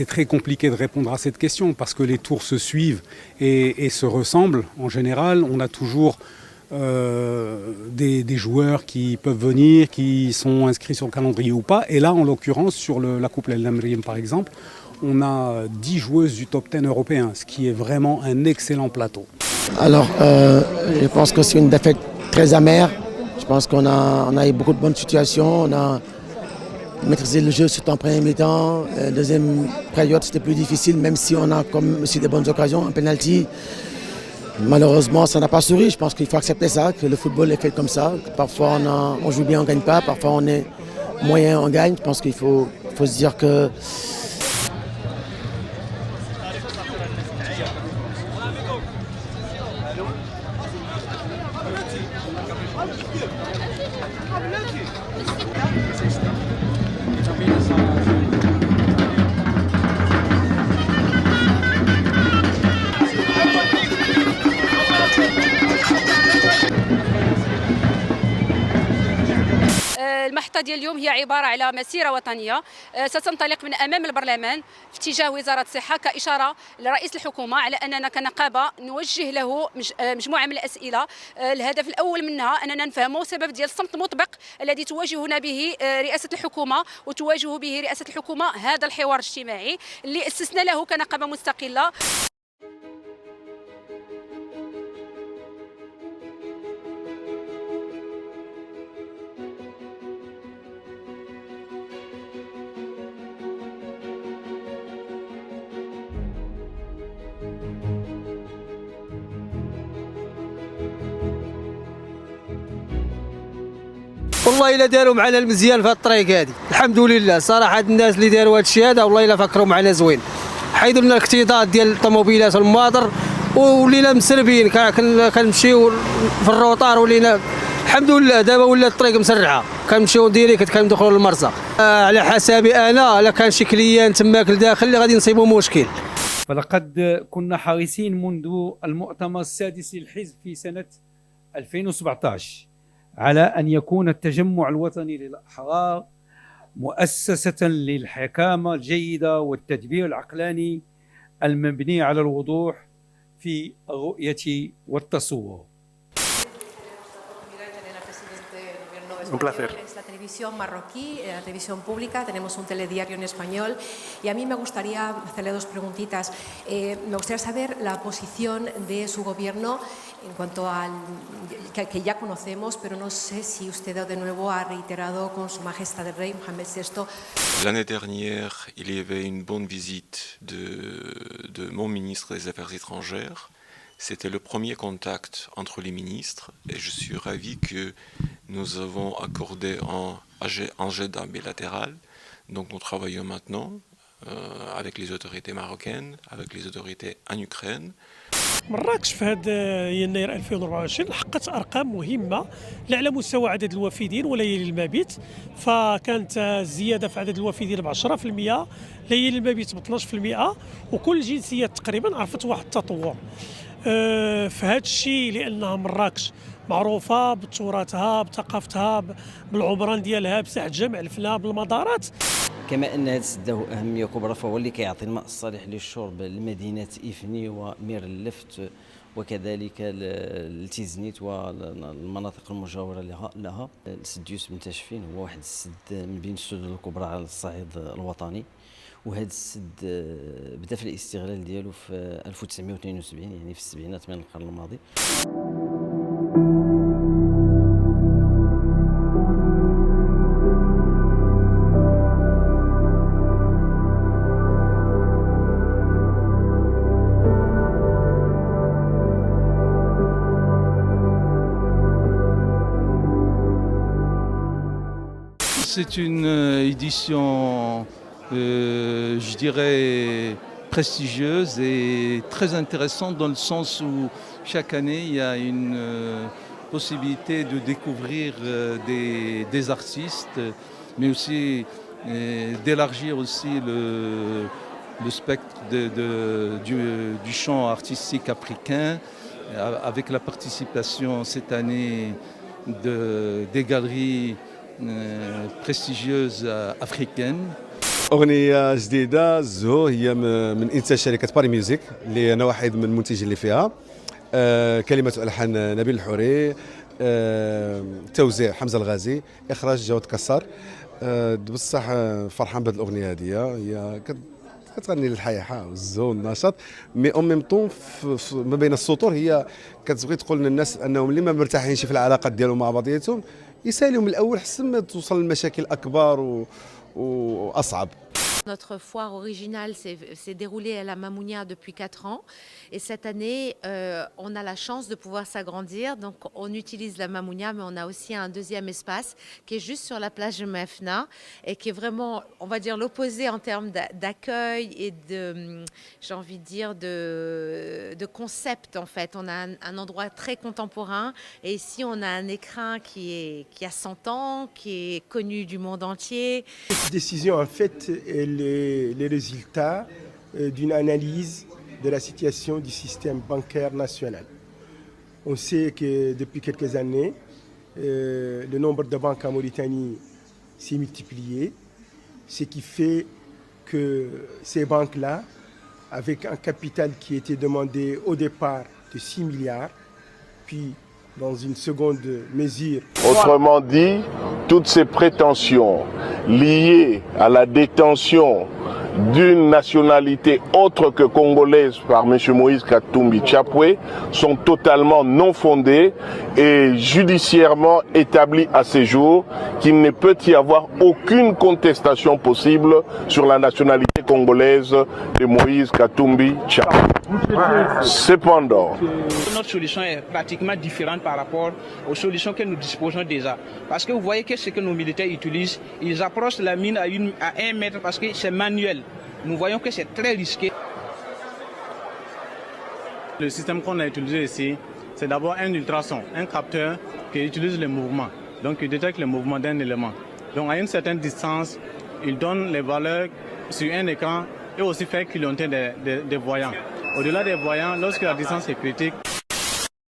c'est très compliqué de répondre à cette question parce que les tours se suivent et se ressemblent. En général, on a toujours des joueurs qui peuvent venir, qui sont inscrits sur le calendrier ou pas. Et là, en l'occurrence, sur la Coupe El Namriem par exemple, on a 10 joueuses du top 10 européen, ce qui est vraiment un excellent plateau. Alors, je pense que c'est une défaite très amère. Je pense qu'on a eu beaucoup de bonnes situations. On a maîtrisé le jeu surtout en première mi-temps. Deuxième période, c'était plus difficile, même si on a comme aussi des bonnes occasions, un penalty. Malheureusement, ça n'a pas souri. Je pense qu'il faut accepter ça, que le football est fait comme ça. Parfois, on joue bien, on ne gagne pas. Parfois, on est moyen, on gagne. Je pense qu'il faut se dire que... المحطة ديال اليوم هي عبارة على مسيرة وطنية ستنطلق من أمام البرلمان في اتجاه وزارة الصحة كإشارة لرئيس الحكومة على أننا كنقابة نوجه له مجموعة من الأسئلة. الهدف الأول منها أننا نفهموا سبب ديال الصمت المطبق الذي تواجهنا به رئاسة الحكومة وتواجه به رئاسة الحكومة هذا الحوار الاجتماعي اللي أسسنا له كنقابة مستقلة. والله الا داروا معنا المزيان في هذه الطريق هذه، الحمد لله صراحه. هاد الناس اللي داروا هذا الشيء هذا والله الا فكروا معنا زوين، حيدوا لنا الاكتظاظ ديال الطوموبيلات والمواطر ولينا مسربين. كنمشيو في الروطار ولينا الحمد لله. دابا ولات الطريق مسرعه، كنمشيو ديريكت كندخلوا للمرسى. على حسابي انا الا كان شي كليان تماك لداخل اللي غادي نصيبوا مشكل. فلقد كنا حريصين منذ المؤتمر السادس للحزب في سنه 2017 على أن يكون التجمع الوطني للأحرار مؤسسة للحكامة الجيدة والتدبير العقلاني المبني على الوضوح في الرؤية والتصور. Un placer. Es la televisión marroquí, la televisión pública, tenemos un telediario en español y a mí me gustaría hacerle dos preguntitas. Me gustaría saber la posición de su gobierno en cuanto al que ya conocemos, pero no sé si usted de nuevo ha reiterado con Su Majestad el Rey Mohamed VI. L'année dernière, il y avait une bonne visite de mon ministre des Affaires étrangères. C'était le premier contact entre les ministres et je suis ravi que nous avons accordé un agenda bilatéral. Donc nous travaillons maintenant avec les autorités marocaines, avec les autorités en Ukraine. مراكش في هذا يناير 2024 حققت ارقام مهمه لا على مستوى عدد الوافدين وليالي المبيت، فكانت زياده في عدد الوافدين ب 10%، ليالي المبيت ب 12%، وكل الجنسيات تقريبا عرفت واحد التطور في هذا الشيء، لانها مراكش معروفه بتراثها بثقافتها بالعمران ديالها بساحه جمع الفناء بالمدارات. كما ان هذا السد له اهميه كبرى فهو اللي كيعطي الماء الصالح للشرب لمدينه افني ومير اللفت وكذلك التيزنيت والمناطق المجاوره لها. السد يوسف بن تاشفين هو واحد السد من بين السدود الكبرى على الصعيد الوطني، وهذا السد بدا في الاستغلال ديالو في 1972 يعني في السبعينات من القرن الماضي. C'est une édition, je dirais, prestigieuse et très intéressante dans le sens où chaque année il y a une possibilité de découvrir des artistes, mais aussi d'élargir aussi le spectre du chant artistique africain, avec la participation cette année des galeries prestigieuses africaines. أغنية جديدة الزهور هي من إنتاج شركة باري ميوزيك اللي أنا واحد من المنتجين اللي فيها. كلمات والحان نبيل الحوري، توزيع حمزة الغازي، إخراج جواد كسار. بصح فرحان بهذه الأغنية هذه، هي كتغني للحياة والزهور والنشاط، مي أون ميم طون ما بين السطور هي كتبغي تقول للناس أنهم اللي ما مرتاحينش في العلاقات ديالهم مع بعضياتهم يساليو من الأول حسن ما توصل لمشاكل أكبر وأصعب. Notre foire originale s'est déroulée à la Mamounia depuis 4 ans et cette année, on a la chance de pouvoir s'agrandir. Donc, on utilise la Mamounia, mais on a aussi un deuxième espace qui est juste sur la plage de Mefna et qui est vraiment, on va dire, l'opposé en termes d'accueil et de, j'ai envie de dire, de concept en fait. On a un endroit très contemporain et ici, on a un écrin qui a 100 ans, qui est connu du monde entier. Cette décision, en fait, elle est les résultats d'une analyse de la situation du système bancaire national. On sait que depuis quelques années, le nombre de banques en Mauritanie s'est multiplié, ce qui fait que ces banques-là, avec un capital qui était demandé au départ de 6 milliards, puis dans une seconde mesure. Autrement dit, toutes ces prétentions liées à la détention d'une nationalité autre que congolaise par M. Moïse Katumbi Chapwe sont totalement non fondées et judiciairement établies à ce jour qu'il ne peut y avoir aucune contestation possible sur la nationalité congolaise de Moïse Katumbi Chapwe. Cependant, notre solution est pratiquement différente par rapport aux solutions que nous disposons déjà. Parce que vous voyez que ce que nos militaires utilisent, ils approchent la mine à 1 mètre parce que c'est manuel. Nous voyons que c'est très risqué. Le système qu'on a utilisé ici, c'est d'abord un ultrason, un capteur qui utilise le mouvement. Donc il détecte le mouvement d'un élément. Donc à une certaine distance, il donne les valeurs sur un écran et aussi fait clignoter des voyants. Au-delà des voyants, lorsque la distance est critique,